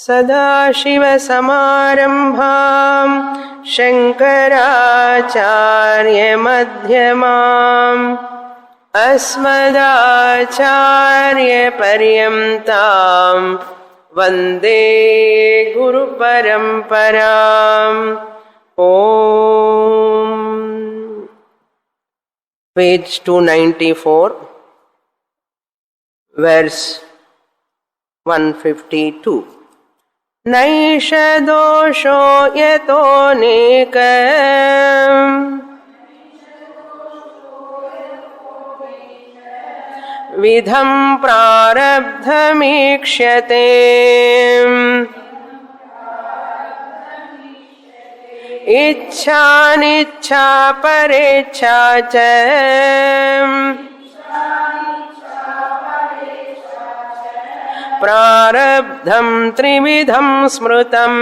सदाशिवसमारम्भां शङ्कराचार्यमध्यमाम् अस्मदाचार्यपर्यन्तां वन्दे गुरुपरम्पराम्. ओम. Page 294, verse 152. नैष दोषो यतोऽनेकम् विधं प्रारब्धमीक्ष्यते इच्छानिच्छा परेच्छा च प्रारब्धं त्रिविधं स्मृतम्.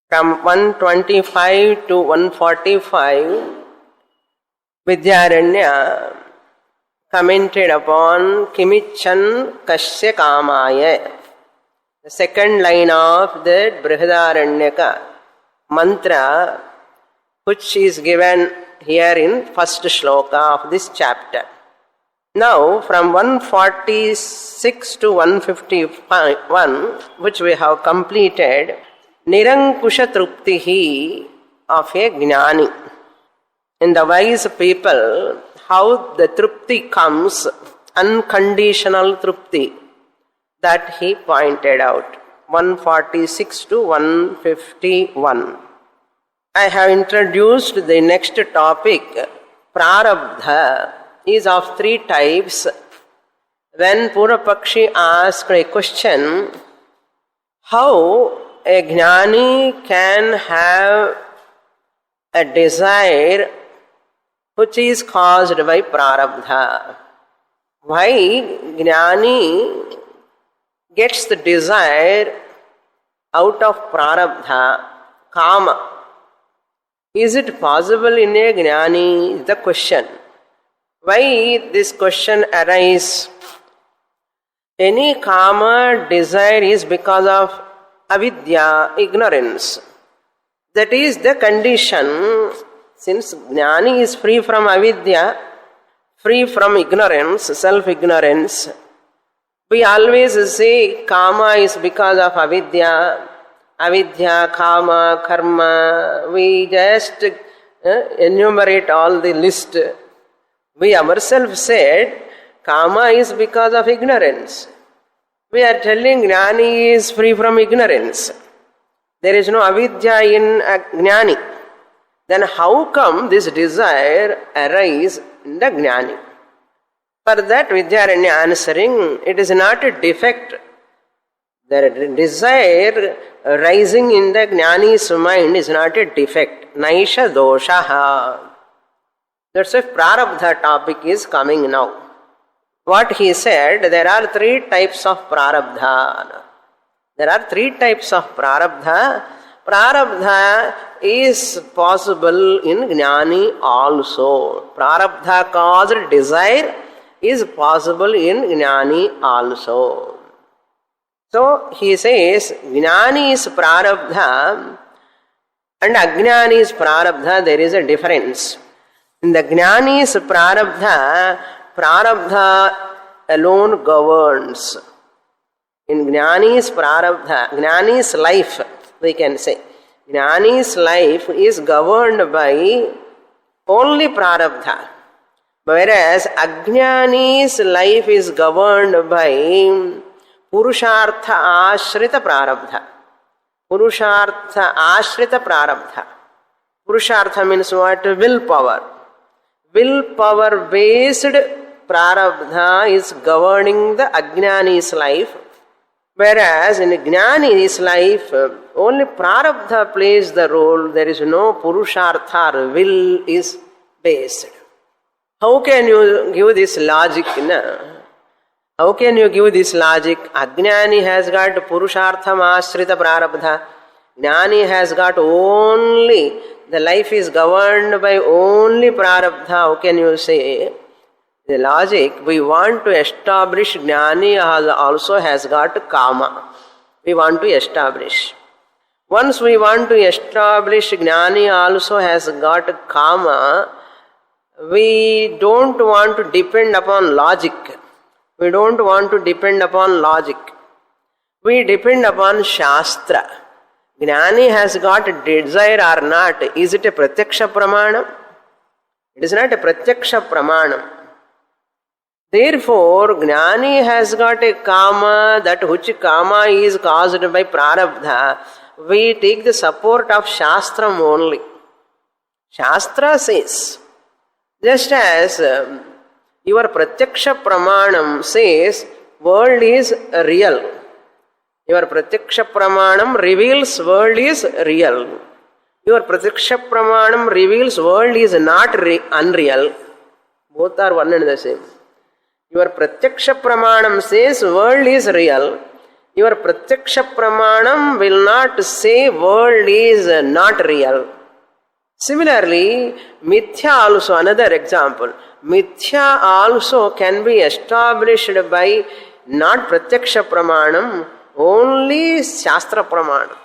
From 125 to 145, Vidyaranya commented upon Kimichan Kasya Kamaya, the second line of the Brihadaranyaka mantra, which is given here in first shloka of this chapter. Now, from 146 to 151, which we have completed, Nirankusha Truptihi of a Jnani. In the wise people, how the Trupti comes, unconditional Trupti, that he pointed out. 146 to 151. I have introduced the next topic. Prarabdha is of three types. When Purapakshi asked a question, how a Jnani can have a desire which is caused by Prarabdha. Why Jnani gets the desire out of Prarabdha, Kama. Is it possible in a Jnani? Is the question. Why this question arises? Any Kama desire is because of avidya, ignorance. That is the condition. Since Jnani is free from avidya, free from ignorance, self-ignorance, we always say Kama is because of avidya. Avidya, Kama, Karma, we just enumerate all the list. We ourselves said Kama is because of ignorance. We are telling Jnani is free from ignorance. There is no avidya in Jnani. Then how come this desire arises in the Jnani? For that Vidyaranya answering, it is not a defect. The desire rising in the Jnani's mind is not a defect. Naisha doshaha. That's why Prarabdha topic is coming now. What he said, there are three types of Prarabdha. There are three types of Prarabdha. Prarabdha is possible in Jnani also. Prarabdha caused desire is possible in Jnani also. So he says, Jnani is Prarabdha and Ajnani is Prarabdha, there is a difference. In the Jnani is Prarabdha, Prarabdha alone governs. In Jnani's Prarabdha, Jnani's life, we can say. Jnani's life is governed by only Prarabdha. Whereas Ajnani's life is governed by Purushartha Ashrita Prarabdha. Purushartha Ashrita Prarabdha. Purushartha means what? Willpower. Willpower based Prarabdha is governing the Ajnani's life. Whereas in Jnani's life, only Prarabdha plays the role. There is no Purushartha or will is based. How can you give this logic? How can you give this logic? Ajnani has got Purushartham Ashrita Prarabdha. Jnani has got only, the life is governed by only Prarabdha. How can you say? The logic, we want to establish Jnani also has got kama. We want to establish. Once we want to establish Jnani also has got kama, we don't want to depend upon logic. We don't want to depend upon logic. We depend upon Shastra. Jnani has got desire or not. Is it a pratyaksha pramanam? It is not a pratyaksha pramanam. Therefore, Jnani has got a kama, that which kama is caused by prarabdha. We take the support of Shastram only. Shastra says, just as your pratyaksha pramanam says, world is real. Your pratyaksha pramanam reveals world is real. Your pratyaksha pramanam reveals world is not unreal. Both are one and the same. Your pratyaksha pramanam says world is real. Your pratyaksha pramanam will not say world is not real. Similarly, mithya also, another example. Mithya also can be established by not pratyaksha pramanam, only shastra pramanam.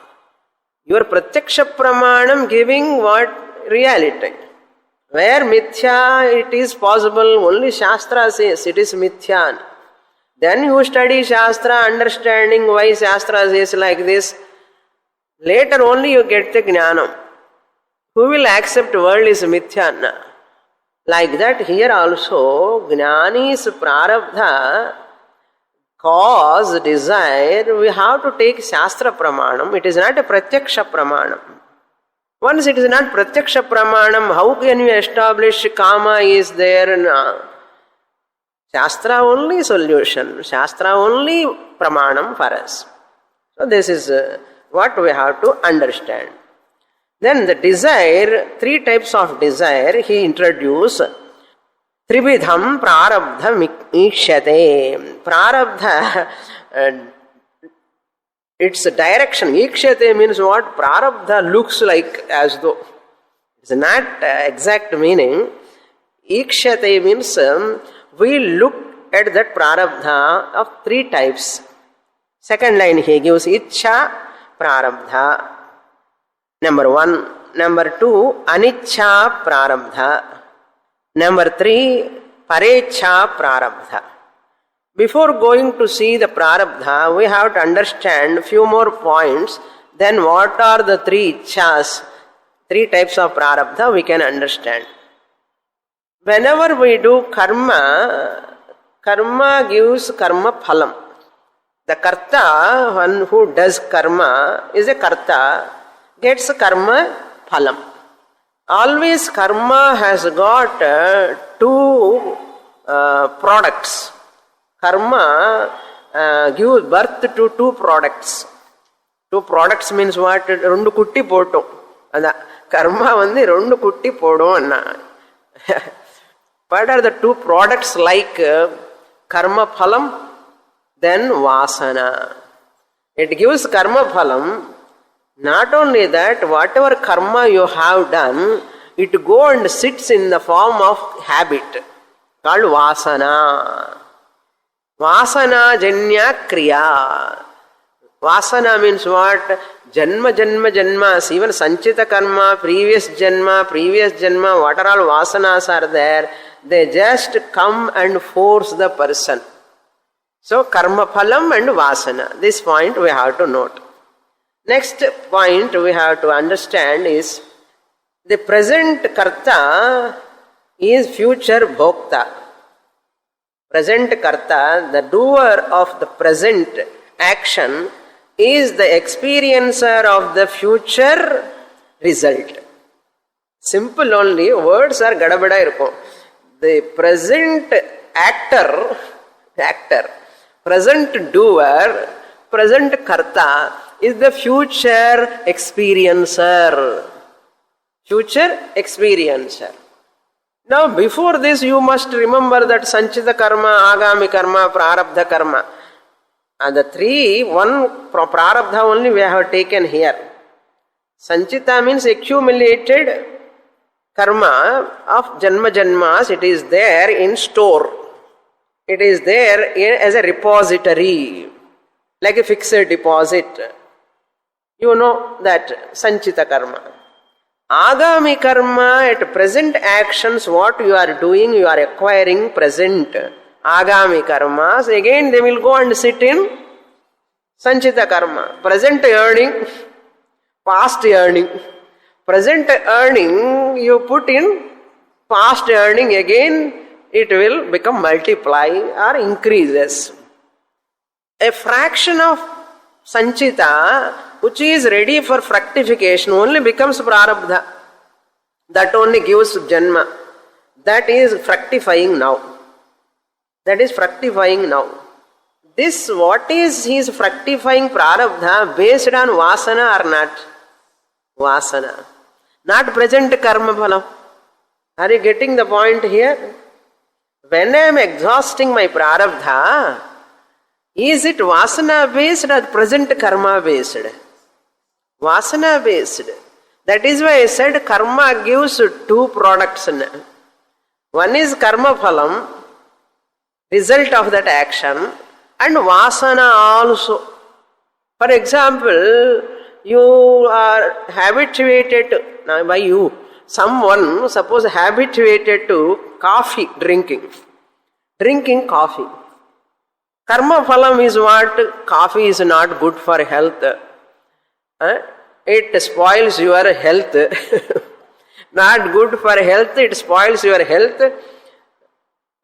Your pratyaksha pramanam giving what? Reality. Where mithya it is possible, only shastra says it is mithya. Then you study shastra, understanding why shastra says like this. Later only you get the jnanam. Who will accept world is mithya? Like that here also, jnani's prarabdha, cause, desire, we have to take shastra pramanam. It is not a pratyaksha pramanam. Once it is not pratyaksha pramanam, how can you establish kama is there? No. Shastra only solution. Shastra only pramanam for us. So this is what we have to understand. Then the desire, 3 types of desire he introduced. Tribidham prarabdha ikshate. Prarabdha, its direction. Ikshate means what? Prarabdha looks like as though. It's not exact meaning. Ikshate means we look at that prarabdha of 3 types. Second line he gives Ichcha prarabdha. Number 1. Number 2, Anichcha prarabdha. Number 3, Parecha prarabdha. Before going to see the prarabdha, we have to understand few more points. Then what are the 3 ichchas, 3 types of prarabdha we can understand. Whenever we do karma, karma gives karma phalam. The karta, one who does karma, is a karta, gets karma phalam. Always karma has got 2 products. Karma gives birth to 2 products. 2 products means what? Rendu kutti potum. Karma vandi rendu kutti podum anna. What are the 2 products like karma phalam? Then vasana. It gives karma phalam. Not only that, whatever karma you have done, it go and sits in the form of habit called vasana. Vasana janya kriya. Vasana means what? Janma janma janmas. Even sanchita karma, previous janma, what are all vasanas are there, they just come and force the person. So karma phalam and vasana. This point we have to note. Next point we have to understand is the present karta is future bhokta. Present karta, the doer of the present action, is the experiencer of the future result. Simple only, words are gadabada irukkum. The present actor, present doer, present karta is the future experiencer. Future experiencer. Now before this you must remember that sanchita karma, agami karma, prarabdha karma. And the 3, 1 prarabdha only we have taken here. Sanchita means accumulated karma of janma janmas, it is there in store. It is there as a repository, like a fixed deposit. You know that sanchita karma. Agami karma, at present actions, what you are doing, you are acquiring present. Agami karmas, again they will go and sit in sanchita karma. Present earning, past earning. Present earning you put in past earning, again it will become multiply or increases. A fraction of sanchita which is ready for fructification only becomes prarabdha. That only gives janma. That is fructifying now. That is fructifying now. This, what is his fructifying prarabdha, based on vasana or not? Vasana. Not present karma phalam. Are you getting the point here? When I am exhausting my prarabdha, is it vasana based or present karma based? Vasana based. That is why I said karma gives two products. One is karma phalam, result of that action, and vasana also. For example, you are habituated, by you, someone, suppose habituated to coffee drinking coffee. Karma phalam is what? Coffee is not good for health. It spoils your health. Not good for health, it spoils your health.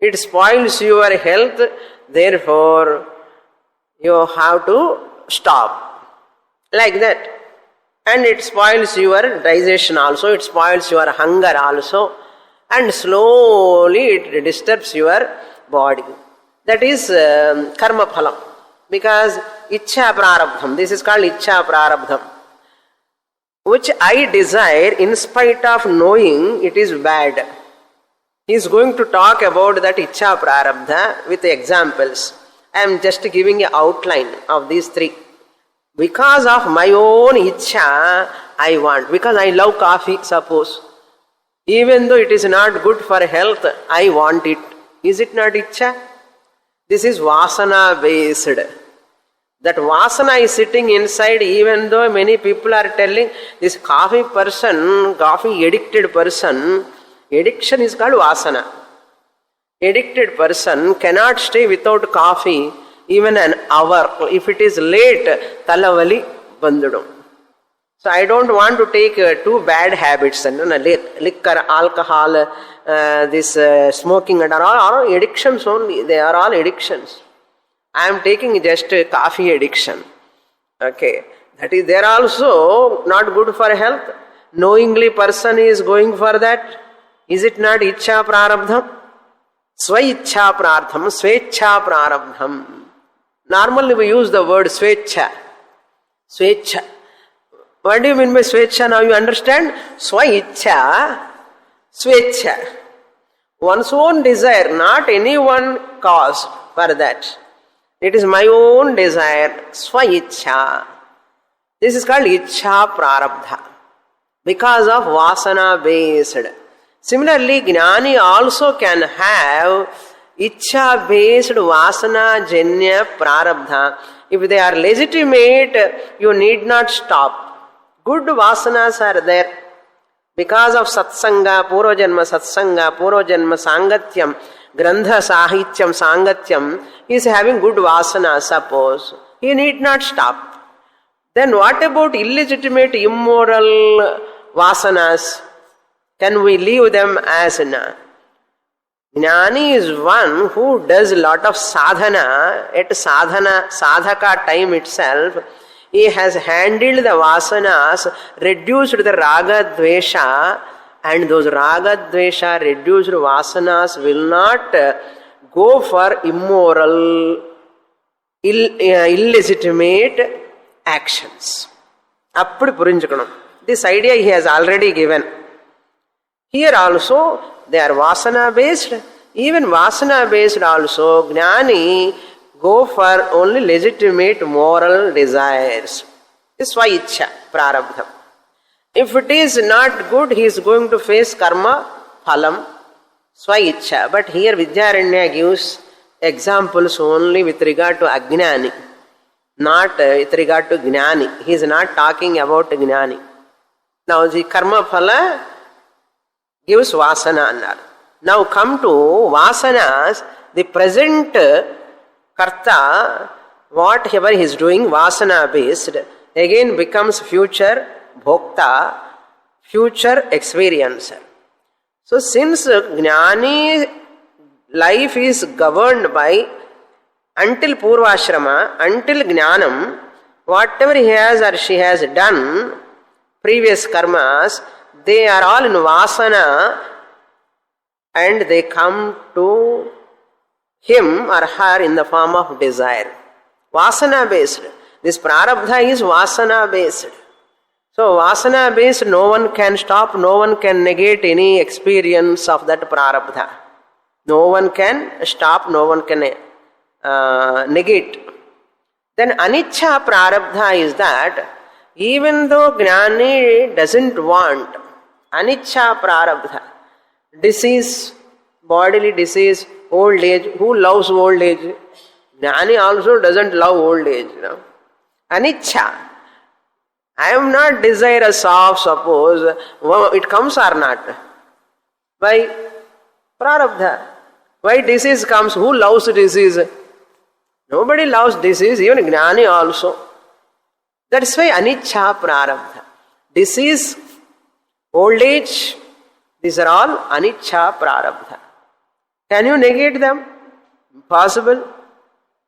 It spoils your health, therefore you have to stop. Like that. And it spoils your digestion also, it spoils your hunger also, and slowly it disturbs your body. That is karma phalam. Because ichha prarabdham, this is called ichha prarabdham, which I desire in spite of knowing it is bad. He is going to talk about that ichha prarabdha with examples. I am just giving an outline of these three. Because of my own ichha, I want. Because I love coffee, suppose. Even though it is not good for health, I want it. Is it not ichha? This is vasana based. That vasana is sitting inside, even though many people are telling this coffee addicted person, addiction is called vasana. Addicted person cannot stay without coffee even an hour. If it is late, talavali bandudum. So I don't want to take two bad habits, liquor, alcohol, this smoking, and all addictions only. They are all addictions. I am taking just coffee addiction. Okay, that is there also not good for health. Knowingly person is going for that. Is it not ichha prarabdham? Swa-ichha prarabdham, swecha prarabdham. Normally we use the word swecha. Swecha. What do you mean by swecha? Now you understand? Swa-ichha, swecha. One's own desire, not anyone cause for that. It is my own desire, swa-ichha. This is called ichha prarabdha. Because of vasana based. Similarly, Gnani also can have ichha based vasana janya prarabdha. If they are legitimate, you need not stop. Good vasanas are there. Because of satsanga, purvajanma sangatyam, grandha sahityam sangatyam, he is having good vasana, suppose. He need not stop. Then what about illegitimate, immoral vasanas? Can we leave them as na? Jnani is one who does a lot of sadhana. At sadhaka time itself, he has handled the vasanas, reduced the raga dvesha, and those raga dvesha reduced vasanas will not go for immoral, illegitimate actions. Appadi purinjukanam. This idea he has already given. Here also they are vasana based. Even vasana based also, Gnani go for only legitimate moral desires. This is swa-ichha prarabdham. If it is not good, he is going to face karma phalam swa-ichha. But here Vidyaranya gives examples only with regard to Ajnani, not with regard to Gnani. He is not talking about Gnani. Now the karma phala gives vasana annar. Now come to vasanas, the present karta, whatever he is doing, vasana based, again becomes future bhokta, future experiencer. So since Gnani life is governed by, until Purvashrama, until Jnanam, whatever he has or she has done, previous karmas, they are all in vasana and they come to him or her in the form of desire. Vasana based. This prarabdha is vasana based. So vasana based, no one can stop, no one can negate any experience of that prarabdha. No one can stop, no one can negate. Then anicca prarabdha is that even though Gnani doesn't want, anicca prarabdha, disease, bodily disease, old age, who loves old age? Gnani also doesn't love old age. No? Anicca. I am not desirous of, suppose, it comes or not. Why? Prarabdha. Why disease comes? Who loves disease? Nobody loves disease, even Gnani also. That's why anicca prarabdha. Disease, old age, these are all anicca prarabdha. Can you negate them? Impossible.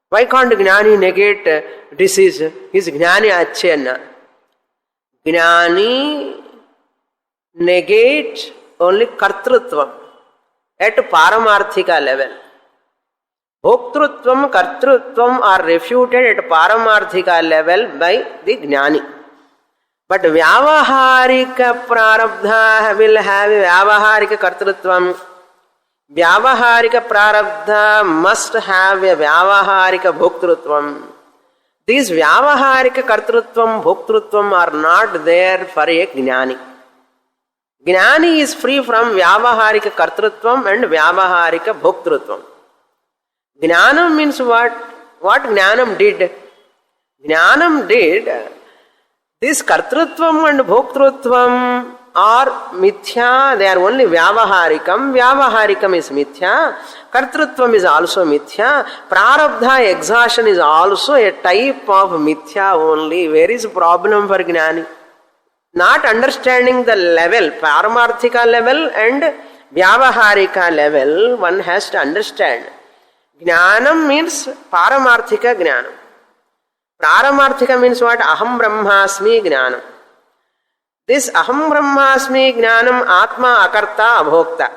Why can't Gnani negate disease? He's Gnani achyana. Gnani negate only kartrutvam at paramarthika level. Bhoktrutvam, kartrutvam are refuted at paramarthika level by the Gnani. But Vyavaharika prarabdha will have Vyavaharika kartrutvam. Vyavaharika prarabdha must have a Vyavaharika bhoktrutvam. These Vyavaharika kartrutvam, bhoktrutvam are not there for a Gnani. Gnani is free from Vyavaharika kartrutvam and Vyavaharika bhoktrutvam. Jnanam means what? What Jnanam did? Jnanam did, this kartrutvam and bhoktrutvam are mithya, they are only Vyavaharikam. Vyavaharikam is mithya. Kartrutvam is also mithya. Prarabdha exhaustion is also a type of mithya only. Where is the problem for Gnani? Not understanding the level, Paramarthika level and Vyavaharika level, one has to understand. Jnanam means Paramarthika Jnanam. Paramarthika means what? Aham Brahmasmi Jnanam. This Aham Brahmasmi Jnanam Atma Akarta Abhokta.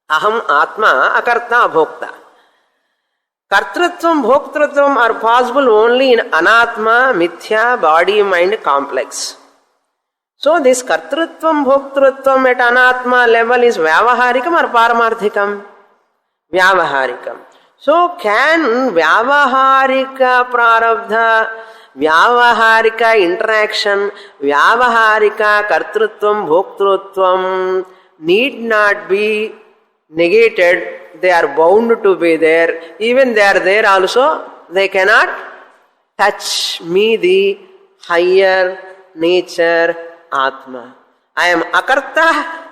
Aham Atma Akarta Abhokta. Kartrutvam, Bhoktrutvam are possible only in Anatma, Mithya, body, mind complex. So this Kartrutvam, Bhoktrutvam at Anatma level is Vyavaharikam or Paramarthikam? Vyavaharikam. So can Vyavaharika Prarabdha, Vyavaharika interaction, Vyavaharika Kartrutvam, Bhoktrutvam need not be negated. They are bound to be there. Even they are there also, they cannot touch me, the higher nature, Atma. I am Akarta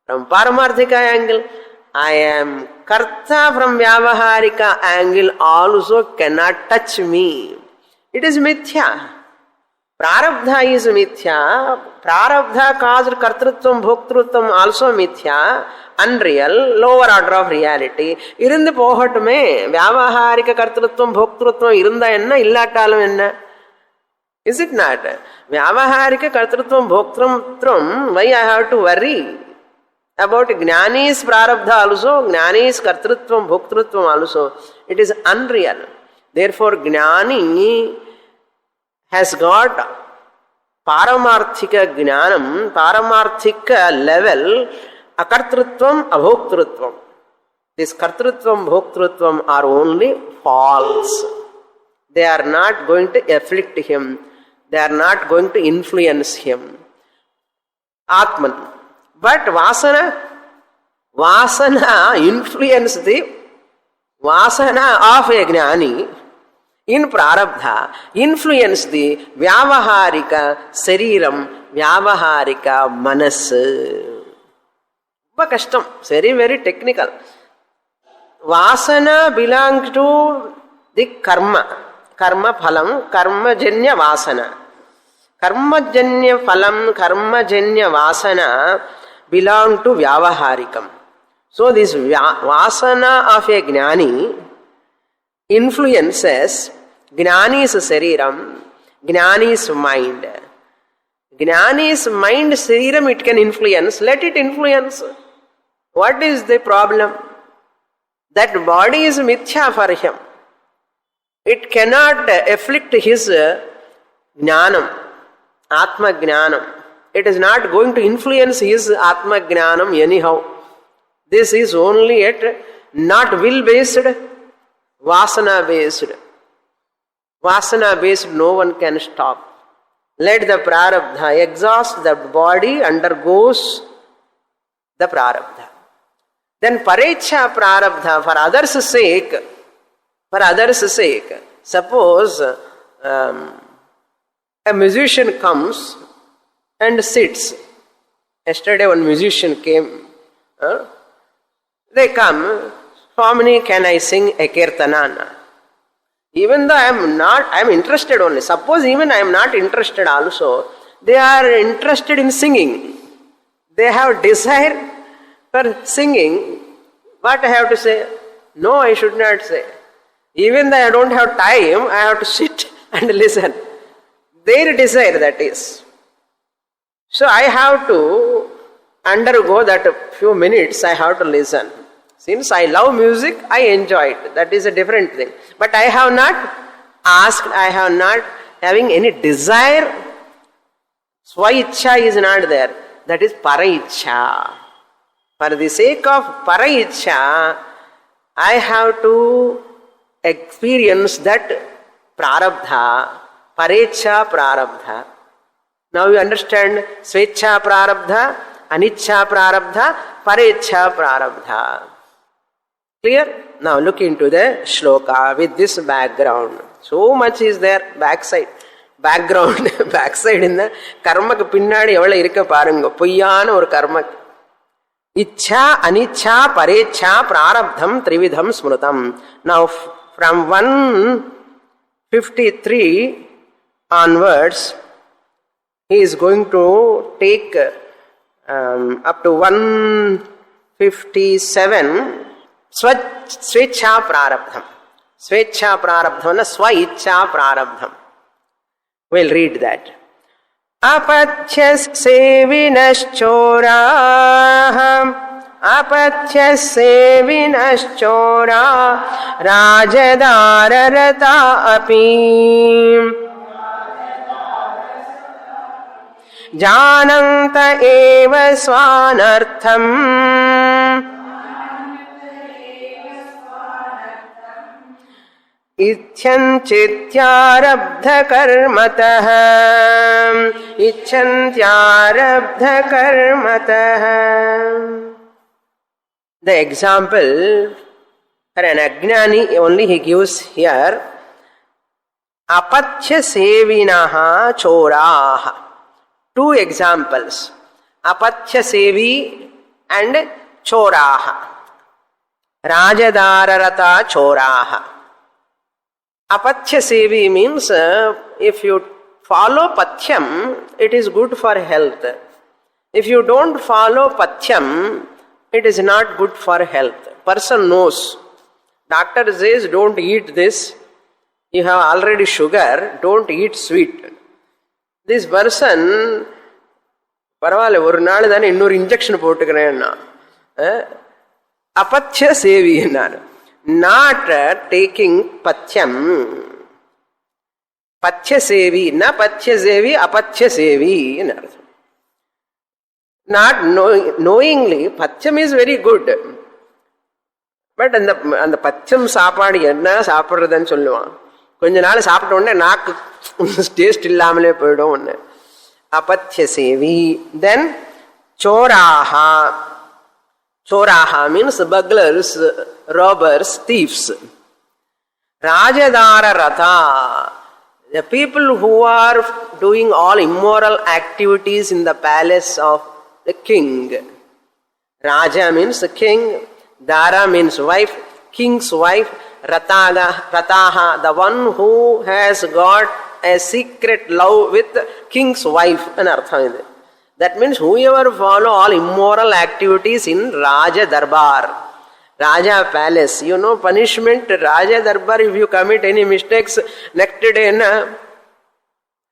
from Paramarthika angle. I am Karta from Vyavaharika angle also cannot touch me. It is mithya. Prarabdha is mithya. Prarabdha caused kartrutvam, bhoktrutvam also mithya. Unreal, lower order of reality. Irundhu pohatume, Vyavaharika kartrutvam, bhoktrutvam irunda enna, illatalum enna. Is it not? Vyavaharika kartrutvam, bhoktrutvam, why I have to worry? About Gnani's prarabdha also, Gnani's kartrutvam, bhoktrutvam also. It is unreal. Therefore, Gnani has got Paramarthika Jnanam, Paramarthika level, Akartrutvam, Abhoktrutvam. This Kartrutvam, Bhoktrutvam are only false. They are not going to afflict him. They are not going to influence him. Atman. But Vasana influence the Vasana of a Jnani in Prarabdha, influence the Vyavaharika Sariram, Vyavaharika Manas. Kashtam, very, very technical. Vasana belongs to the karma phalam, karma janya vasana. Karma janya phalam, karma janya vasana belong to Vyavaharikam. So this vasana of a Jnani influences Jnani's Sariram, Jnani's mind. Jnani's mind, Sariram, it can influence. Let it influence. What is the problem? That body is mithya for him. It cannot afflict his jnanam, atma jnanam. It is not going to influence his atma jnanam anyhow. This is only at not will based, vasana based. Vasana based, no one can stop. Let the prarabdha exhaust, the body undergoes the prarabdha. Then parecha prarabdha, for others' sake, suppose a musician comes and sits. Yesterday one musician came. They come, Swamini, can I sing a kirtanana? Even though I am interested only. Suppose even I am not interested also, they are interested in singing. They have desire for singing. What I have to say? No, I should not say. Even though I don't have time, I have to sit and listen. Their desire, that is. So I have to undergo that few minutes, I have to listen. Since I love music, I enjoy it. That is a different thing. But I have not asked, I have not having any desire. Swaichha is not there. That is paraichha. For the sake of paraichha, I have to experience that prarabdha, parecha prarabdha. Now you understand svecha prarabdha, anicha prarabdha, parecha prarabdha. Clear? Now look into the shloka with this background. So much is there backside. Background, backside in the karma pinnadi evala irukka parunga. Puyyana or karma. Ichha, anichha, parecha, prarabdham, trividham, smrutam. Now from 153 onwards, he is going to take up to 157 Svecha prarabdham. Svecha prarabdham na Swaicha prarabdham. We'll read that. Apachyas sevinashchorah, apachyas sevinashchorah, rajadararata api. Jananta eva swanartham. Ichyanchityarabdha karmatah, Ichyantyarabdha karmatah. The example for an ajnani only he gives here. Apachya sevinaha choraha. Two examples. Apachya sevi and choraha. Rajadararata choraha. Apachya sevi means if you follow pathyam, it is good for health. If you don't follow pathyam, it is not good for health. Person knows. Doctor says don't eat this. You have already sugar, don't eat sweet. This person, பரவாயில்ல ஒரு நாள் தானே இன்னொரு injection போட்டுக்கிறேன்னா apachya sevi ennaru. Not taking pathyam. Pachya sevi, na pachya sevi, apachya sevi ennaru. Not knowingly, pathyam is very good. But அந்த பச்சம் சாப்பாடு என்ன சாப்பிட்றதுன்னு சொல்லுவான். கொஞ்ச நாள் சாப்பிட்ட உடனே நாக்கு டேஸ்ட் இல்லாமலே போயிடும் ஒன்று. அபத்ய சேவி. தென் Choraha. Choraha means burglars, robbers, thieves. Rajadara Ratha, the people who are doing all immoral activities in the palace of the king. Raja means the king, Dara means wife, king's wife, Rataha, the one who has got a secret love with king's wife. That means whoever follow all immoral activities in Raja Darbar. Raja palace, punishment, Raja Darbar, if you commit any mistakes, next day,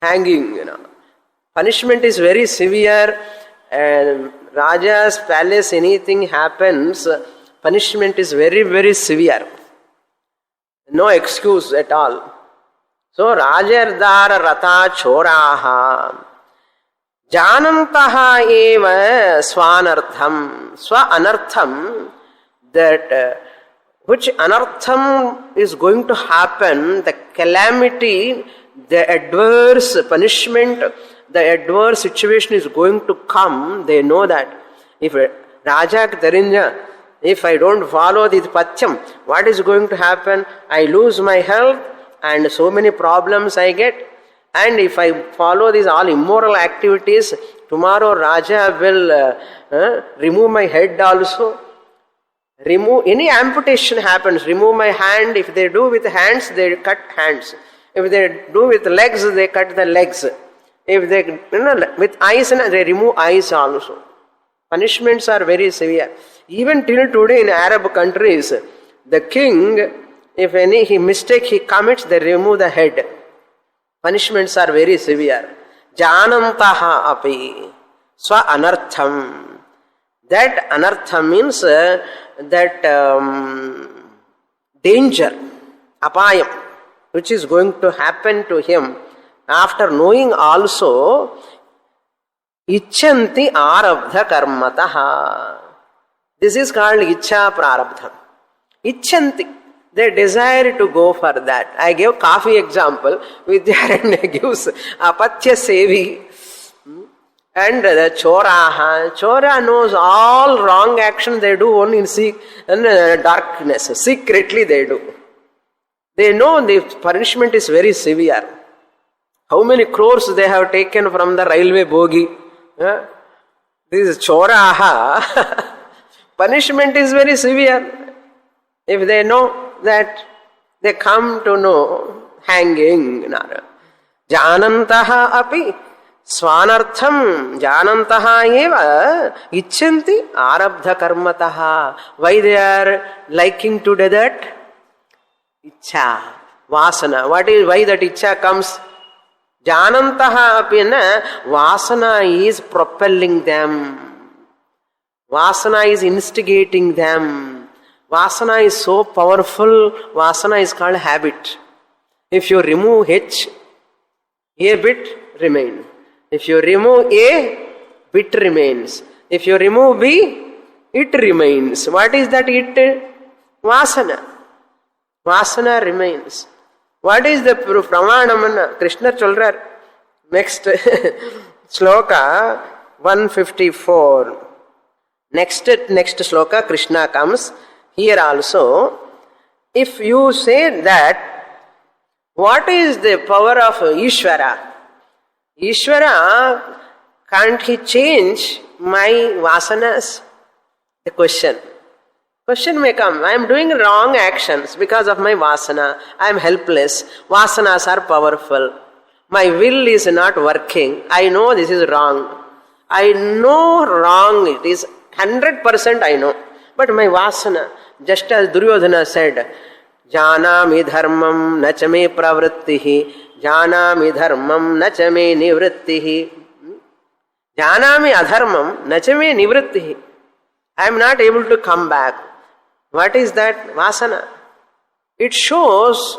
hanging, Punishment is very severe, and Raja's palace, anything happens, punishment is very, very severe. No excuse at all. So, Rajardara Rata Choraha, Janantaha eva Swanartham, Swa Anartham, that which anartham is going to happen, the calamity, the adverse punishment, the adverse situation is going to come, they know that. If Raja Tarinja, if I don't follow this Pachyam, what is going to happen? I lose my health and so many problems I get. And if I follow these all immoral activities, tomorrow Raja will remove my head also. Remove any amputation happens, remove my hand. If they do with hands, they cut hands. If they do with legs, they cut the legs. If they with eyes, they remove eyes also. Punishments are very severe. Even till today in Arab countries, the king, if any mistake he commits, they remove the head. Punishments are very severe. Janantaha api swa anartham. That anartham means that danger, apayam, which is going to happen to him. After knowing also, Icchanti arabdha karmataha. This is called Ichcha Prarabdha. Icchanti. They desire to go for that. I gave coffee example. Vidyaranya gives apatya sevi. And the Choraha. Chora knows all wrong action they do only in darkness. Secretly they do. They know the punishment is very severe. How many crores they have taken from the railway bogie. This is Choraha. Punishment is very severe. If they know that, they come to know hanging. Janantaha api swanartham janantaha eva icchanti arabdha karmataha. Why they are liking to do that? Ichcha, vasana. What is, why that ichcha comes? Janantaha api na, vasana is propelling them. Vasana is instigating them. Vasana is so powerful. Vasana is called habit. If you remove H, a bit remains. If you remove A, bit remains. If you remove B, it remains. What is that it? Vasana. Vasana remains. What is the pramanam? Krishna cholrar. Next sloka 154. Next sloka Krishna comes. Here also, if you say that, what is the power of Ishvara? Ishvara, can't he change my vasanas? The question may come. I am doing wrong actions because of my vasana. I am helpless. Vasanas are powerful. My will is not working. I know this is wrong. I know wrong. It is 100% I know. But my vasana, just as Duryodhana said, Janami dharmam nacha me pravrittihi, Janami dharmam nacha me nivrittihi. Janami adharmam nacha me nivrittihi. I am not able to come back. What is that? Vasana. It shows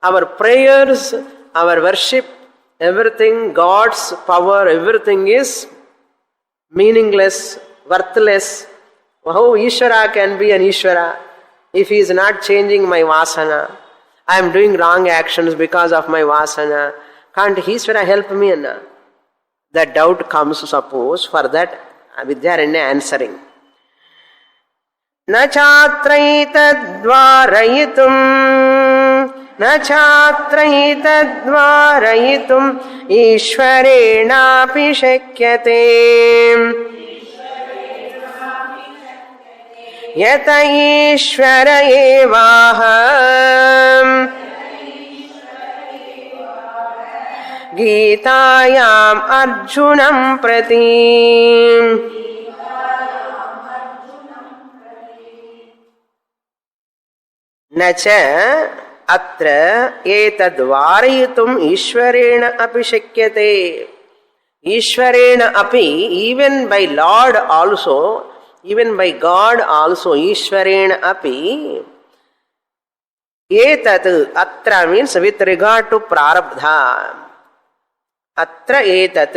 our prayers, our worship, everything, God's power, everything is meaningless, worthless. How Ishvara can be an Ishvara if he is not changing my vasana? I am doing wrong actions because of my vasana. Can't Ishvara help me? That doubt comes, suppose. For that Vidyaranya answering. Na chatraitadvarayitum ishvarenapi shakyate yata ishvara evaham gītāyām arjunam prati. Nacha atra etadvarayitum ishvarena api shakyate. Ishvarena api, even by Lord also, even by God also, ishvarena api. Etat atra means with regard to prarabdha. Atra etat,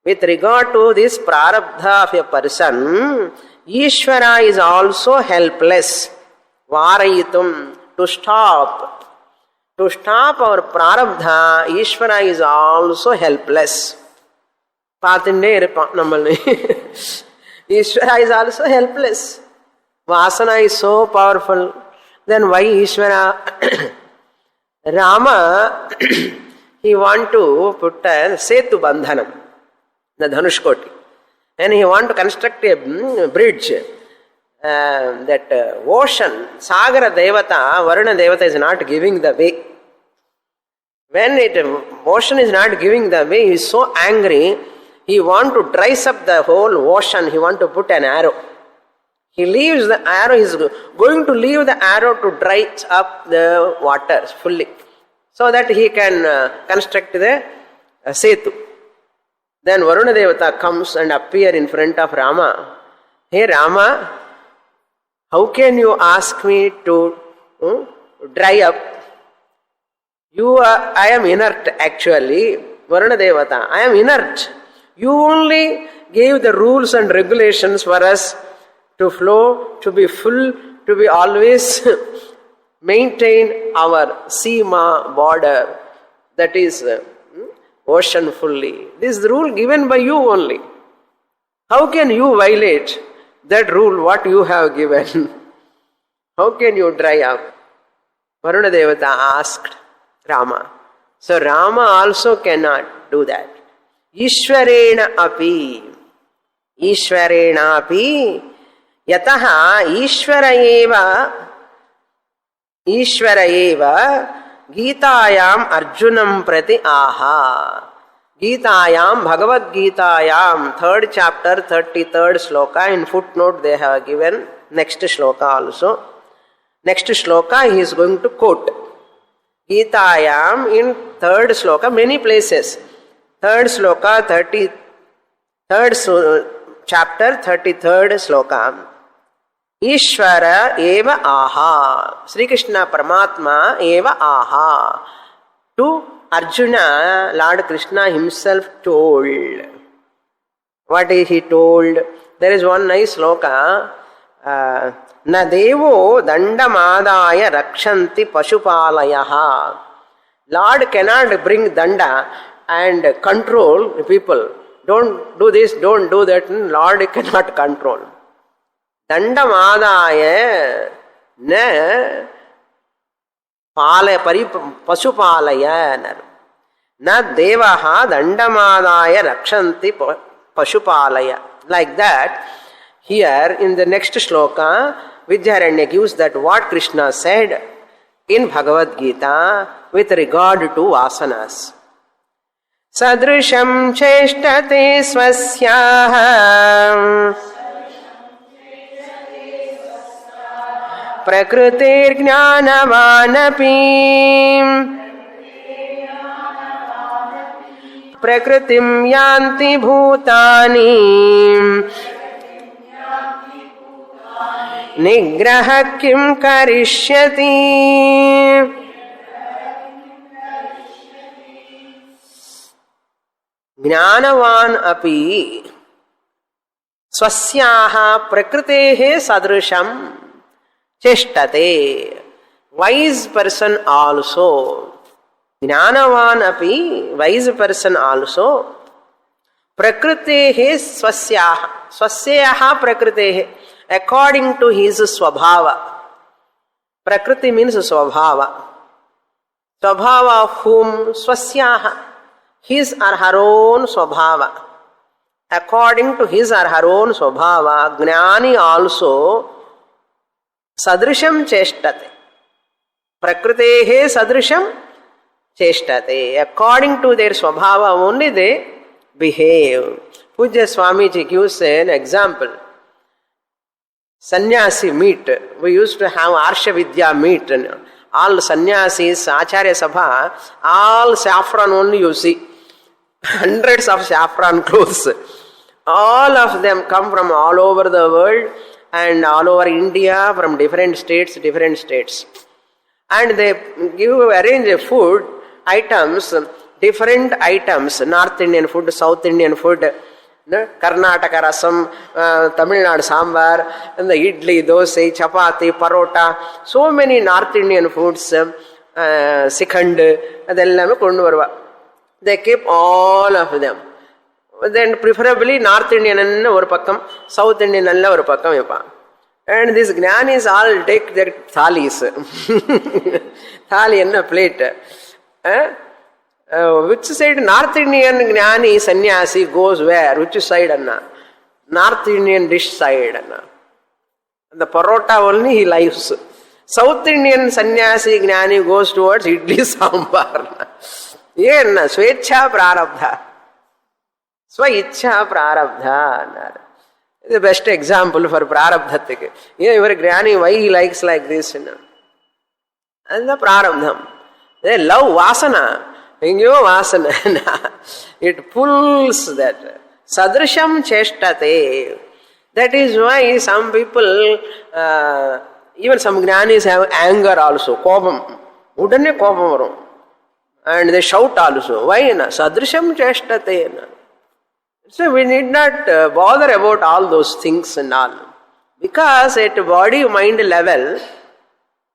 with regard to this prarabdha of a person, Ishvara is also helpless. Varayitum, to stop our prarabdha, Ishvara is also helpless. Pathinde iruppan nammalni. Ishvara is also helpless. Vasana is so powerful. Then why Ishvara? Rama, he want to put a Setu Bandhanam, the Dhanushkoti. And he want to construct a bridge. That ocean, Sagara Devata, Varuna Devata is not giving the way. When ocean is not giving the way, he is so angry, he want to dries up the whole ocean, he want to put an arrow. He leaves the arrow, he is going to leave the arrow to dry up the waters fully, so that he can construct the Setu. Then Varuna Devata comes and appear in front of Rama. Hey Rama, how can you ask me to dry up? I am inert actually, Varuna Devata. I am inert. You only gave the rules and regulations for us to flow, to be full, to be always maintain our Seema border, that is ocean fully. This is the rule given by you only. How can you violate that rule what you have given? How can you dry up? Varuna Devata asked Rama. So Rama also cannot do that. Ishvarena api yataha Ishvara eva Gītāyām Arjunam prati aha. Gītāyām, Bhagavad Gītāyām, 3rd chapter, 33rd sloka, in footnote they have given next sloka also. Next sloka he is going to quote. Gītāyām in 3rd sloka, many places. 3rd sloka, 33rd chapter, 33rd sloka. Ishvara eva aha. Sri Krishna Paramatma eva aha. To Arjuna, Lord Krishna himself told. What is he told? There is one nice sloka. Na devo dandamadaya rakshanti pashupalayaha. Lord cannot bring danda and control people. Don't do this, don't do that. Lord cannot control. Dandamadaya na pasupalaya na devaha dandamadaya rakshanti pashupalaya. Like that, here in the next shloka, Vidyaranya gives that what Krishna said in Bhagavad Gita with regard to vasanas. Sadrisham cheshtate swasyah prakritir jnanavanapi prakritim yanti bhutani nigraha kim karishyati. Jnanavan api swasyaha prakritehe sadrisham cheshtate. Wise person also. Jnanavan api, wise person also. Prakritehe swasyaha. Swasyaha prakritehe. According to his swabhava. Prakriti means swabhava. Swabhava of whom? Swasyaha. His or her own swabhava. According to his or her own swabhava, Gnani also sadrisham cheshtate. Prakritehe sadrisham cheshtate. According to their swabhava only they behave. Pujya Swamiji gives an example. Sannyasi meet. We used to have Arsha Vidya meet. All sannyasis, Acharya Sabha, all saffron only you see. Hundreds of saffron clothes. All of them come from all over the world and all over India, from different states. And they arrange a food items, different items, North Indian food, South Indian food, Karnataka rasam, Tamil Nadu sambar, and the idli, dosa, chapati, parota, so many North Indian foods, sikhand, adellame kondu varuva. They keep all of them. Then preferably North Indian and ஒரு பக்கம், South Indian and ஒரு பக்கம் வைப்பான். And these Jnanis all take their thalis. Thali enna plate. Which side? North Indian Jnani sannyasi goes where? Which side anna? North Indian dish side anna. The parota only he likes. South Indian sannyasi Jnani goes towards idli sambar. Yenna swechha prarabdha. Swa-ichha prarabdha. The best example for prarabdha. Your granny, why he likes like this? And the prarabdham. They love vasana. It pulls that. Sadrisham cheshtate. That is why some people, even some grannies have anger also. Kopam. Udane kopam varum. And they shout also. Why? Sadrisham cheshtate. So we need not bother about all those things and all. Because at body-mind level,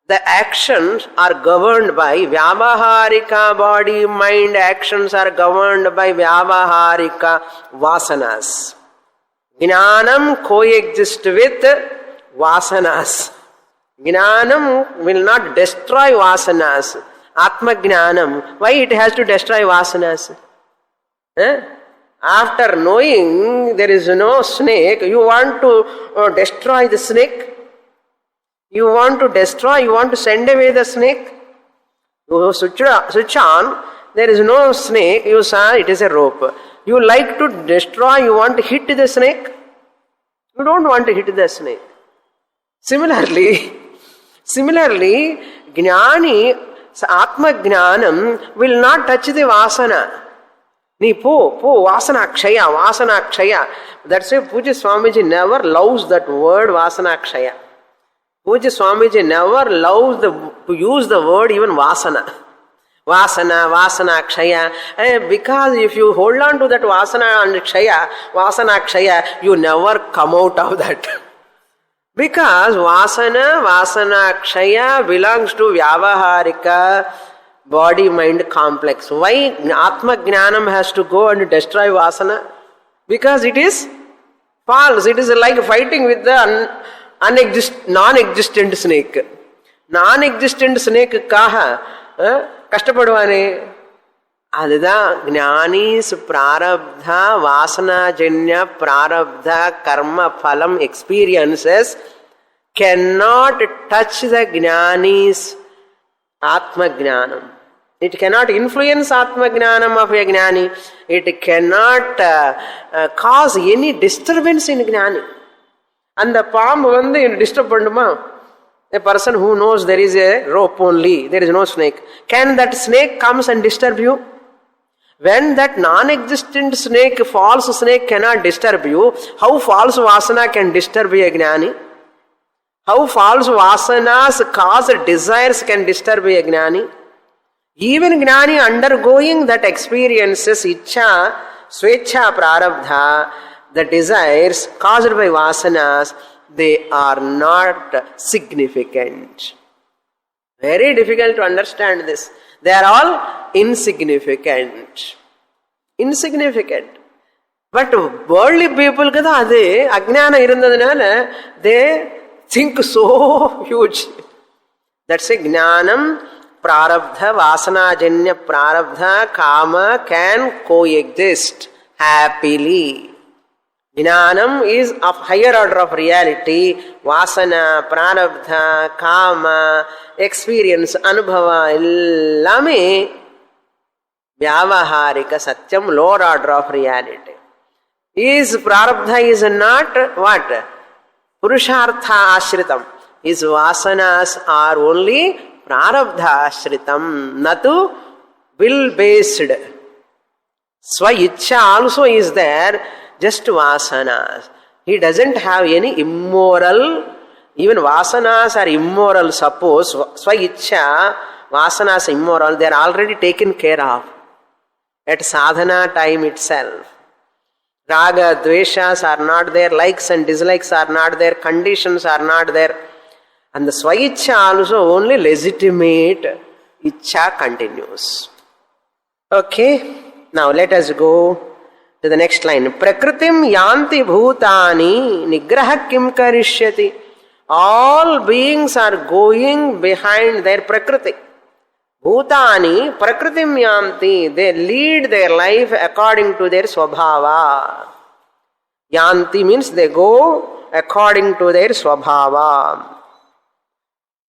the actions are governed by Vyavaharika body-mind actions are governed by Vyavaharika vasanas. Jnanam coexist with vasanas. Jnanam will not destroy vasanas. Atma Jnanam. Why it has to destroy vasanas? After knowing there is no snake, you want to destroy the snake? You want to destroy, you want to send away the snake? You switch on, there is no snake, you saw it is a rope. You like to destroy, you want to hit the snake? You don't want to hit the snake. Similarly, Jnani, Atma Jnanam will not touch the vasana. Ni po, vasana kshaya. That's why Pujya Swamiji never loves that word vasana kshaya. Pujya Swamiji never loves to use the word even vasana. Vasana kshaya. Because if you hold on to that vasana kshaya, you never come out of that. Because vasana kshaya belongs to Vyavaharika body-mind complex. Why Atma Jnanam has to go and destroy vasana? Because it is false. It is like fighting with the non-existent snake. Non-existent snake kaha kashtapaduvane. Adha Jnani's prarabdha, vasana-janya prarabdha, karma phalam experiences cannot touch the Jnani's Atma Jnanam. It cannot influence Atma Jnanam of a Jnani. It cannot cause any disturbance in Jnani. And the palm vandu disturb panduma. A person who knows there is a rope only, there is no snake. Can that snake comes and disturb you? When that non-existent snake, false snake cannot disturb you, how false vasana can disturb a Jnani? How false vasanas cause desires can disturb a Jnani? Even Jnani undergoing that experiences, ichha, swechha prarabdha, the desires caused by vasanas, they are not significant. Very difficult to understand this. They are all insignificant. Insignificant. But worldly பீப்புளுக்கு தான் அது அஜ்ஞானம் இருந்ததுனால they think so huge. That's a ஞானம் prarabdha vasanajanya prarabdha kama can coexist happily. Jnanam is of higher order of reality. Vasana, prarabdha, kama, experience, anubhava ellame vyavaharika satyam, lower order of reality. Is prarabdha is not what? Purushartha ashritam. His vasanas are only prarabdha ashritam, natu will based. Swa ichcha also is there, just vasanas. He doesn't have any immoral, even vasanas are immoral. Suppose swa ichcha, vasanas immoral, they are already taken care of at sadhana time itself. Raga, dveshas are not there, likes and dislikes are not there, conditions are not there. And the Swaichcha also only legitimate Ichcha continues. Okay, now let us go to the next line. Prakritim yanti bhutani nigraha kim karishyati. All beings are going behind their prakriti. Bhutani prakritim yanti, they lead their life according to their swabhava. Yanti means they go according to their swabhava.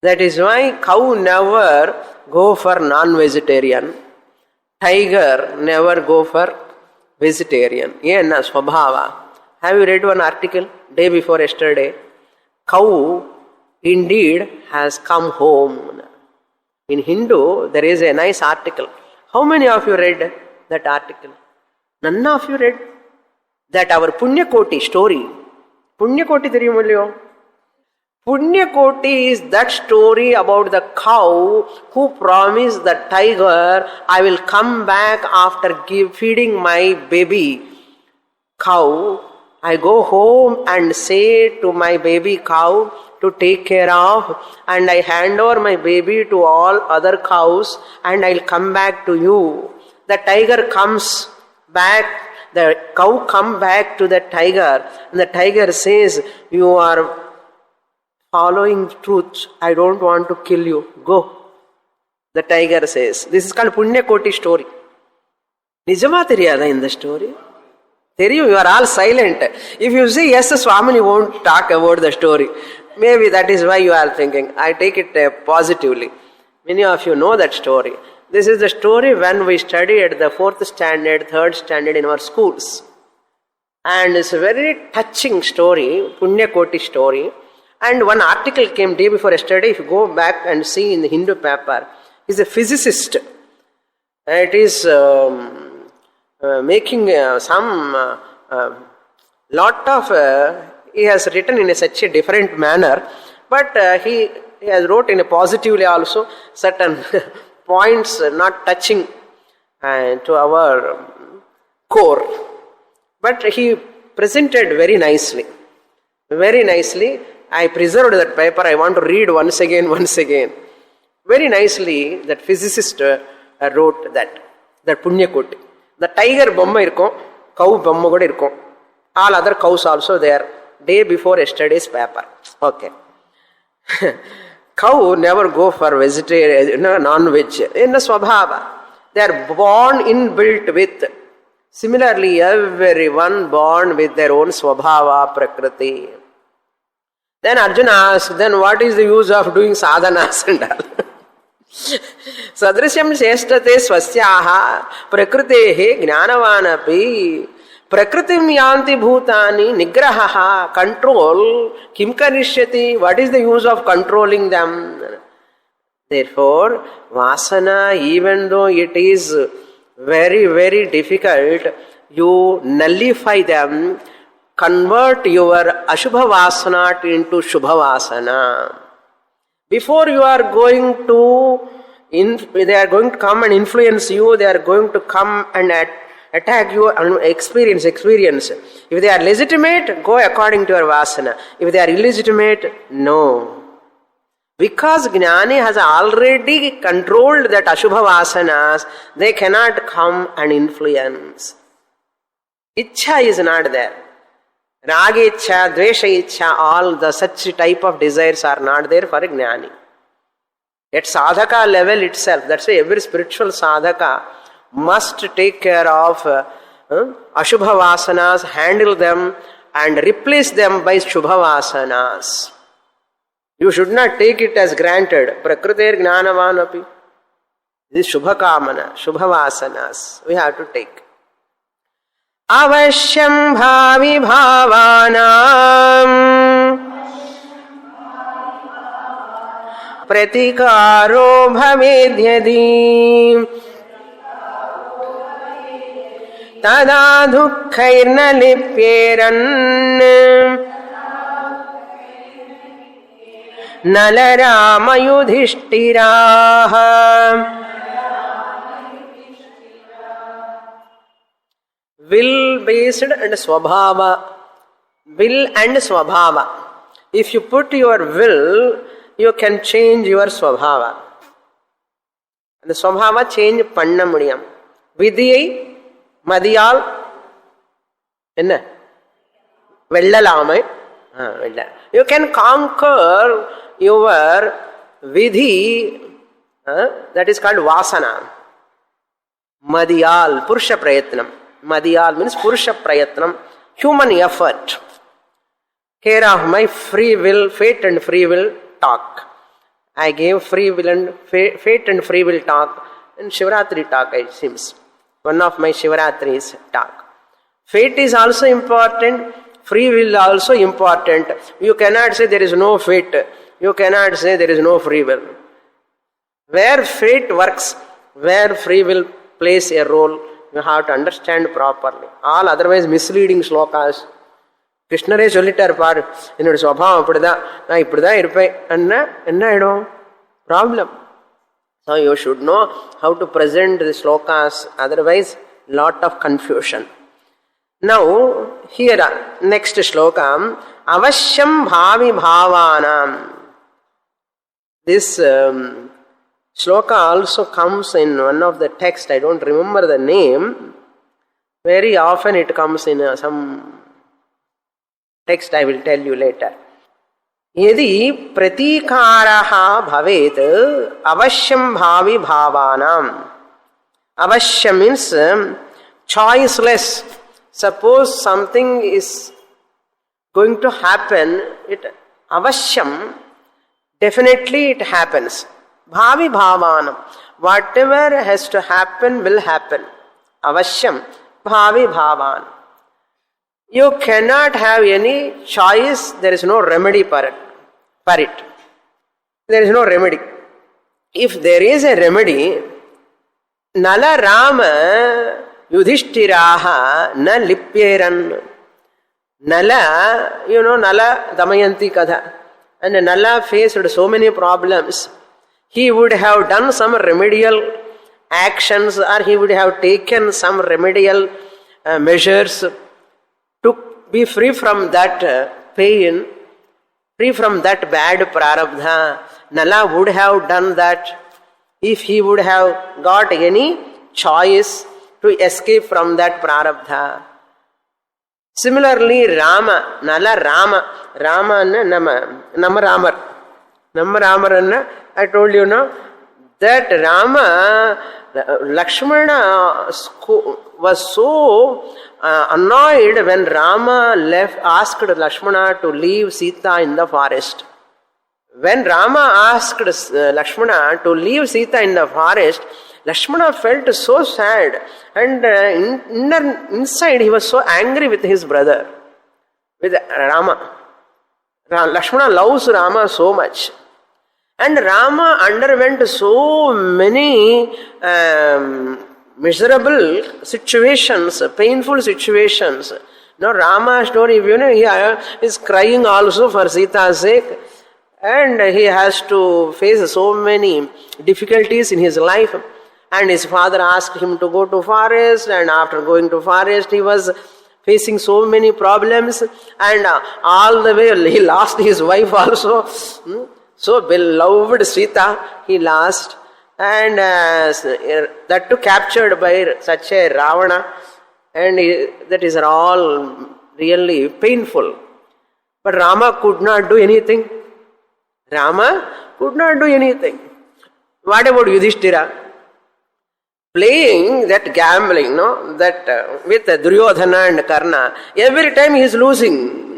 That is why cow never go for non-vegetarian. Tiger never go for vegetarian. Yenna swabhava. Have you read one article day before yesterday? Cow indeed has come home. In Hindu there is a nice article. How many of you read that article? None of you read that our Punyakoti story. Punyakoti theriyumallyo? Punyakoti is that story about the cow who promised the tiger, I will come back after feeding my baby cow. I go home and say to my baby cow to take care of, and I hand over my baby to all other cows, and I'll come back to you. The tiger comes back, the cow comes back to the tiger, and the tiger says, you are following truth, I don't want to kill you, go. The tiger says. This is called Punyakoti story. Nijama theriyada in the story? Theriyum, you are all silent. If you say yes, Swamini won't talk about the story. Maybe that is why you are thinking. I take it positively. Many of you know that story. This is the story when we study at the 4th standard, 3rd standard in our schools. And it's a very touching story, Punyakoti story. And one article came day before yesterday, if you go back and see in the Hindu paper, he's a physicist. It is making some lot of, he has written in such a different manner, but he has wrote in a positively also certain points not touching to our core. But he presented very nicely. Very nicely. I preserved that paper. I want to read once again. Very nicely, that physicist wrote that Punyakoti. The tiger bomma irkom, cow bomma kuda irkom. All other cows also there. Day before yesterday's paper. Okay. Cow never go for vegetarian, non-veg. In the swabhava, they are born inbuilt with. Similarly, everyone born with their own swabhava, prakriti. Then Arjuna asked, then what is the use of doing sadhanas and all? Sadrishyam sheshtate swasyaha prakritehe jnanavanapi prakritim yanti bhutani nigrahaha, control, kim karishyati, what is the use of controlling them? Therefore, vasana, even though it is very, very difficult, you nullify them. Convert your Ashubha Vasana into Shubha Vasana. Before you are going to, they are going to come and influence you, they are going to come and attack you and experience. If they are legitimate, go according to your Vasana. If they are illegitimate, no. Because Jnani has already controlled that Ashubha Vasanas, they cannot come and influence. Ichha is not there. Raga ichha, dvesha ichha, all the such type of desires are not there for a jnani. At sadhaka level itself, that's why every spiritual sadhaka must take care of ashubha vasanas, handle them and replace them by shubha vasanas. You should not take it as granted. Prakriter jnanavan api. This is shubha kamana, shubha vasanas. We have to take. Avashyam bhavi bhavanam pratikaro bhavedyadi tada dukkhairna lipyeran nalarama yudhishthiraha. Will based and swabhava. Will and swabhava. If you put your will, you can change your swabhava. The swabhava change panna mudiyam. Vidiyai madiyal enna vellalamai. You can conquer your vidhi, that is called vasana. Madiyal, purusha prayatnam. Madiyal means purusha prayatnam, human effort. Care of my free will, fate and free will talk. I gave free will and fate and free will talk in Shivaratri talk, it seems. One of my Shivaratris talk. Fate is also important, free will also important. You cannot say there is no fate. You cannot say there is no free will. Where fate works, where free will plays a role, you have to understand properly. All otherwise misleading slokas. கிருஷ்ணரே சொல்லிட்டார் பாரு, என்னோட சுவாவம் அப்படிதான், நான் இப்படிதான் இருப்பேன், என்ன ஆயிடும்? Problem. So you should know how to present the slokas, otherwise lot of confusion. Now here next slokam, avashyam bhavi bhavanam. This sloka also comes in one of the texts, I don't remember the name. Very often it comes in some text, I will tell you later. Yadi pratikaraha bhavet avashyam bhavi bhavanam. Avashyam means choiceless. Suppose something is going to happen, it avashyam, definitely it happens. Bhavi bhavanam. Whatever has to happen will happen. Avashyam bhavi bhavanam. You cannot have any choice, there is no remedy for it. There is no remedy. If there is a remedy, nala rama yudhishthiraha na lipyeran. Nala, you know, Nala Damayanti Katha. And Nala faced so many problems. He would have done some remedial actions, or he would have taken some remedial measures to be free from that pain, free from that bad prarabdha. Nala would have done that if he would have got any choice to escape from that prarabdha. Similarly, Rama, Nala Rama, Rama Nama Ramar. Nama Ramar, I told you now, that Rama, Lakshmana was so annoyed when Rama asked Lakshmana to leave Sita in the forest. When Rama asked Lakshmana to leave Sita in the forest, Lakshmana felt so sad, and inside he was so angry with his brother, with Rama. Lakshmana loves Rama so much. And Rama underwent so many miserable situations, painful situations. Now Rama's story, you know, he is crying also for Sita's sake, and he has to face so many difficulties in his life. And his father asked him to go to forest, and after going to forest he was facing so many problems, and all the way he lost his wife also. So beloved Sita he lost, and that too captured by such a Ravana. and that is all really painful. But Rama could not do anything. Rama could not do anything. What about Yudhishthira? Playing that gambling, no? That with Duryodhana and Karna, every time he is losing.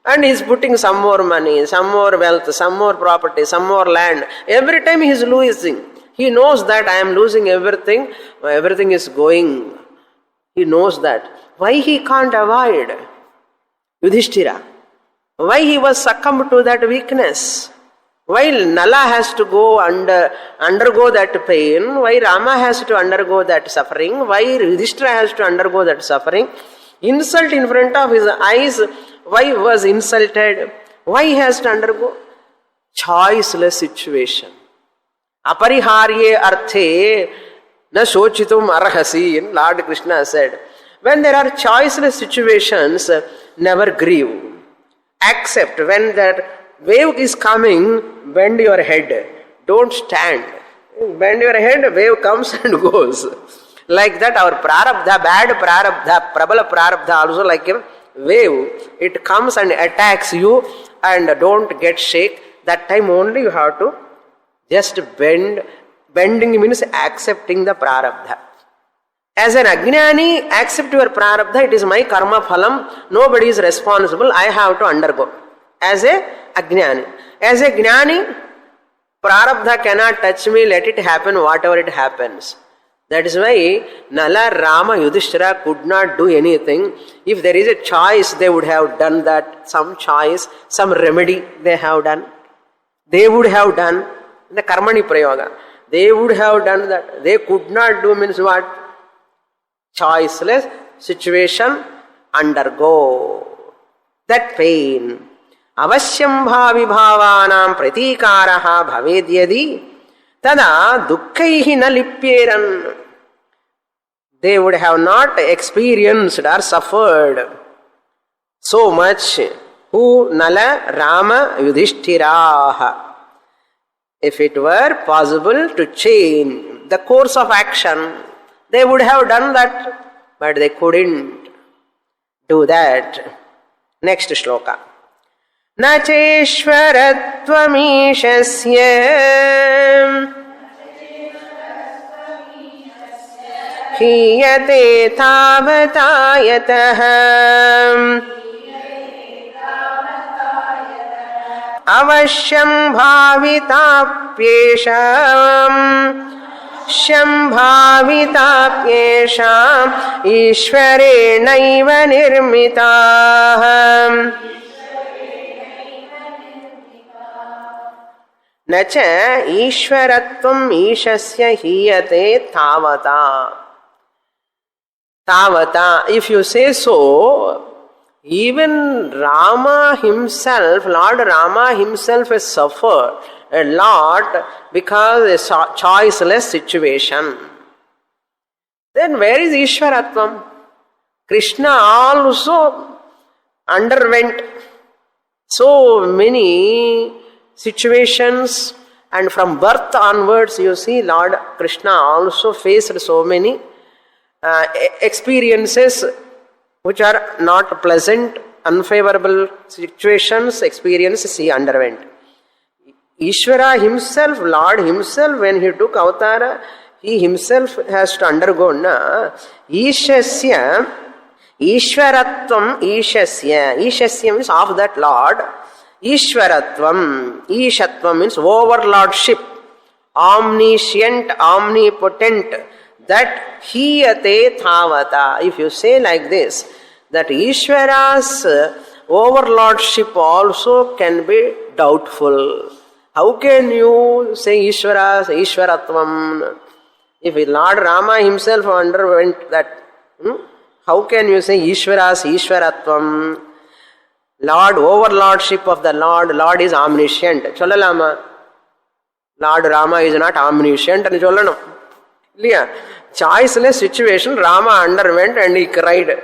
And he is putting some more money, some more wealth, some more property, some more land. Every time he is losing. He knows that I am losing everything. Everything is going. He knows that. Why he can't avoid Yudhishthira? Why he was succumbed to that weakness? Why Nala has to undergo that pain? Why Rama has to undergo that suffering? Why Yudhishthira has to undergo that suffering? Insult in front of his eyes. Why he was insulted? Why he has to undergo? Choiceless situation. Apariharye arthe na shochitum arhasi, Lord Krishna said. When there are choiceless situations, never grieve. Accept. When that wave is coming, bend your head. Don't stand. Bend your head, wave comes and goes. Like that, our prarabdha, bad prarabdha, prabala prarabdha, also like a wave. It comes and attacks you, and don't get shake. That time only you have to just bend. Bending means accepting the prarabdha. As an ajnani, accept your prarabdha. It is my karma phalam. Nobody is responsible. I have to undergo. As a ajnani. As a jnani, prarabdha cannot touch me. Let it happen whatever it happens. That is why Nala, Rama, Yudhishthira could not do anything. If there is a choice, they would have done that. Some choice, some remedy they have done. They would have done the karmani prayoga. They would have done that. They could not do means what? Choiceless situation, undergo that pain. Avasyam bhavi bhavanam pratikaraha bhavedyadi tada dukkaihi na lipyeran. They would have not experienced or suffered so much. Who? Nala, Rama, Yudhishthiraha. If it were possible to change the course of action, they would have done that, but they couldn't do that. Next shloka. Na cheshvaratvamishasya hiyate tavatayatah avasyam bhavitapyesham shambhavitapyesham ishvarenaiva nirmitah nacha ishvaratvam ishasya hiyate tavata. Tavata, if you say so, even Rama himself, Lord Rama himself has suffered a lot because of a choiceless situation. Then where is Ishvaratvam? Krishna also underwent so many situations, and from birth onwards you see Lord Krishna also faced so many experiences which are not pleasant, unfavorable situations, experiences he underwent. Ishvara himself, Lord himself, when he took avatara, he himself has to undergo Ishasya, Ishvaratvam, Ishasya. Ishasya means of that Lord. Ishvaratvam, Ishatvam means overlordship, omniscient, omnipotent. That hiyate thavata. If you say like this, that Ishvara's overlordship also can be doubtful. How can you say Ishvara's Ishvaratvam? If Lord Rama himself underwent that, how can you say Ishvara's Ishvaratvam? Lord, overlordship of the Lord, Lord is omniscient. Cholalama. Lord Rama is not omniscient. And Cholanam. Choiceless situation, Rama underwent and he cried.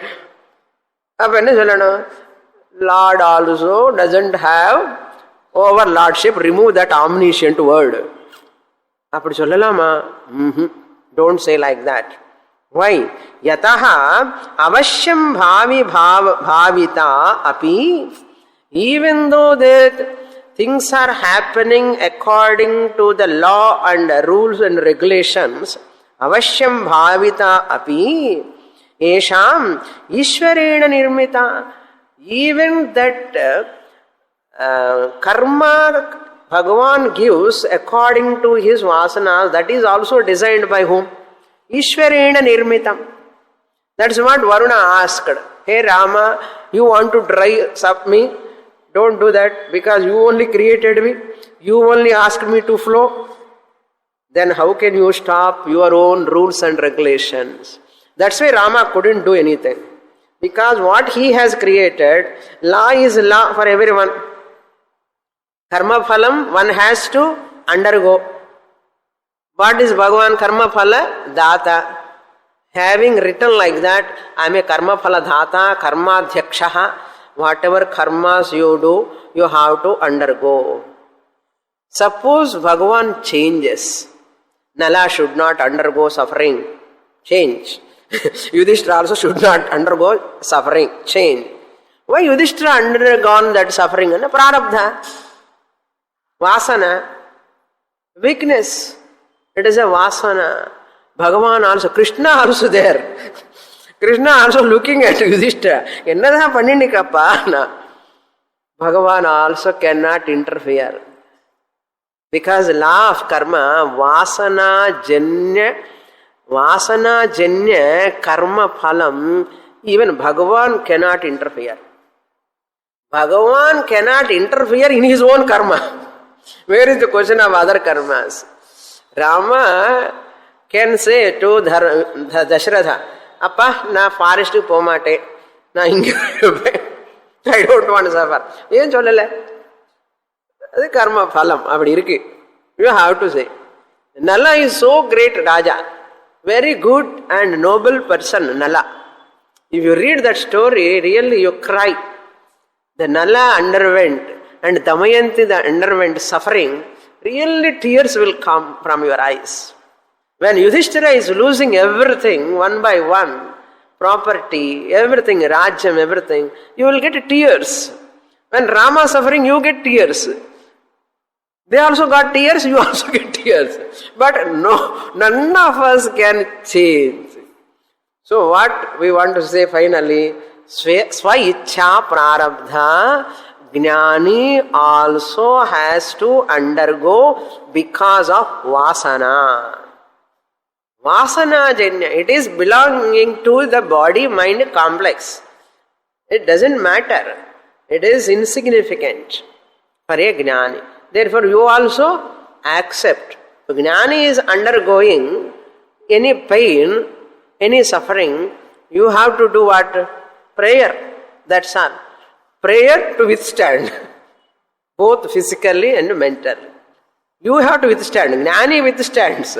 Lord also doesn't have overlordship. Remove that omniscient word. Don't say like that. Why? Yataha avashyam bhavita api. Even though that things are happening according to the law and rules and regulations, avashyam bhavita api esham ishwarena nirmita. Even that karma Bhagavan gives according to his vasanas, that is also designed by whom? Ishwarena nirmitam. That's what Varuna asked. Hey Rama, you want to dry up me? Don't do that, because you only created me. You only asked me to flow. Then how can you stop your own rules and regulations? That's why Rama couldn't do anything. Because what he has created, law is law for everyone. Karma phalam, one has to undergo. What is Bhagavan karma phala? Data. Having written like that, I am a karma phala dhata, karma dhyakshaha. Whatever karmas you do, you have to undergo. Suppose Bhagavan changes. Nala should not undergo suffering. Change. Yudhishthira also should not undergo suffering. Change. Why Yudhishthira undergone that suffering? Prarabdha. Vasana. Weakness. It is a vasana. Bhagavan also, Krishna also there. Krishna also looking at Yudhishthira. Ennada panninikappa. Bhagavan also cannot interfere. Because law of karma, vasana janya karma phalam, even Bhagavan cannot interfere. Bhagavan cannot interfere in his own karma. Where is the question of other karmas? Rama can say to Dashratha, Appa, na forest pomate, na I don't want to suffer. Yen sollala. That's karma phalam. Appadi irukku. You have to say. Nala is so great Raja. Very good and noble person, Nala. If you read that story, really you cry. The Nala underwent and Damayanti underwent suffering. Really tears will come from your eyes. When Yudhishthira is losing everything one by one, property, everything, Rajyam, everything, you will get tears. When Rama is suffering, you get tears. They also got tears, you also get tears. But no, none of us can change. So what we want to say finally, Swa-ichcha prarabdha, Jnani also has to undergo because of vasana. Vasana janya, it is belonging to the body-mind complex. It doesn't matter. It is insignificant for a Jnani. Therefore, you also accept. Jnani is undergoing any pain, any suffering. You have to do what? Prayer. That's all. Prayer to withstand. Both physically and mentally. You have to withstand. Jnani withstands.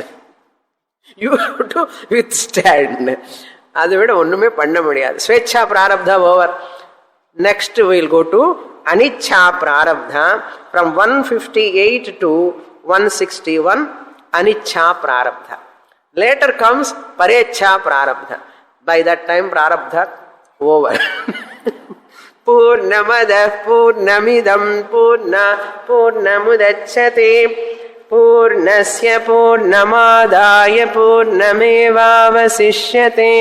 You have to withstand. That's why onnume panna mudiyadu. Svecha prarabdha over. Next we will go to Aniccha prarabdha from 158 to 161. Aniccha prarabdha. Later comes Parecha prarabdha. By that time prarabdha over. Purnamada purnamidam purnamudachyate Purnasya Purnamadaya Purnamevavasishyate.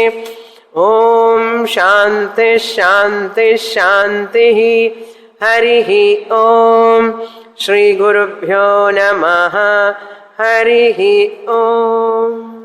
Om Shanti Shanti Shanti Harihi Om Shri Gurubhyo Namaha Harihi Om.